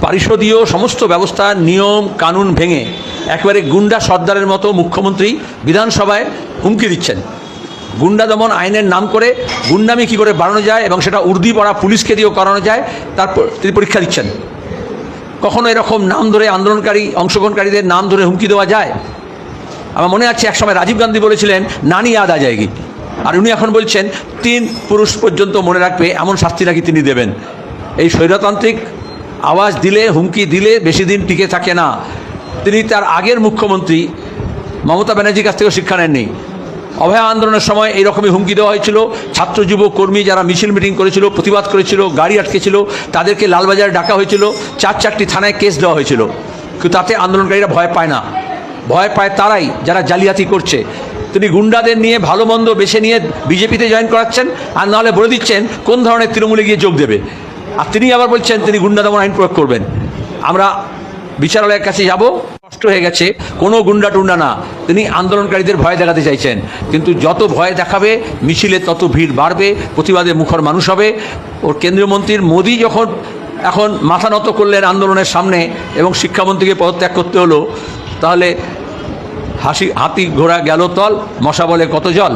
পারিষদীয় সমস্ত ব্যবস্থা নিয়ম কানুন ভেঙে একেবারে গুন্ডা সর্দারের মতো মুখ্যমন্ত্রী বিধানসভায় হুমকি দিচ্ছেন। গুন্ডা দমন আইনের নাম করে গুন্ডামি কী করে বাড়ানো যায় এবং সেটা উর্দি পড়া পুলিশকে দিয়েও করানো যায় তারপর তিনি পরীক্ষা দিচ্ছেন। কখনো এরকম নাম ধরে আন্দোলনকারী অংশগ্রহণকারীদের নাম ধরে হুমকি দেওয়া যায়? আমার মনে আছে একসময় রাজীব গান্ধী বলেছিলেন নানি ইয়াদ আ যায়গি, আর উনি এখন বলছেন 3 পুরুষ পর্যন্ত মনে রাখবে এমন শাস্তি নাকি তিনি দেবেন। এই স্বৈরতান্ত্রিক আওয়াজ দিলে হুমকি দিলে বেশি দিন টিকে থাকে না। তিনি তার আগের মুখ্যমন্ত্রী মমতা ব্যানার্জির কাছ থেকেও শিক্ষা নেননি। অভয়া আন্দোলনের সময় এইরকমই হুমকি দেওয়া হয়েছিল। ছাত্র যুব কর্মী যারা মিছিল মিটিং করেছিল, প্রতিবাদ করেছিল, গাড়ি আটকেছিল, তাদেরকে লালবাজারে ডাকা হয়েছিল, 4টি থানায় কেস দেওয়া হয়েছিল। কিন্তু তাতে আন্দোলনকারীরা ভয় পায় না। ভয় পায় তারাই যারা জালিয়াতি করছে। তিনি গুন্ডাদের নিয়ে ভালো মন্দ বেছে নিয়ে বিজেপিতে জয়েন করাচ্ছেন, আর নাহলে বলে দিচ্ছেন কোন ধরনের তৃণমূলে গিয়ে যোগ দেবে। আর তিনি আবার বলছেন তিনি গুন্ডা দমন আইন প্রয়োগ করবেন। আমরা বিচারালয়ের কাছে যাব, কষ্ট হয়ে গেছে, কোনো গুন্ডা টুন্ডা না, তিনি আন্দোলনকারীদের ভয় দেখাতে চাইছেন। কিন্তু যত ভয় দেখাবে মিছিলে তত ভিড় বাড়বে, প্রতিবাদে মুখর মানুষ হবে। ওর কেন্দ্রীয় মন্ত্রীর মোদি যখন এখন মাথা নত করলেন আন্দোলনের সামনে এবং শিক্ষামন্ত্রীকে পদত্যাগ করতে হলো, তাহলে হাতি ঘোড়া গেল তল, মশা বলে কত জল।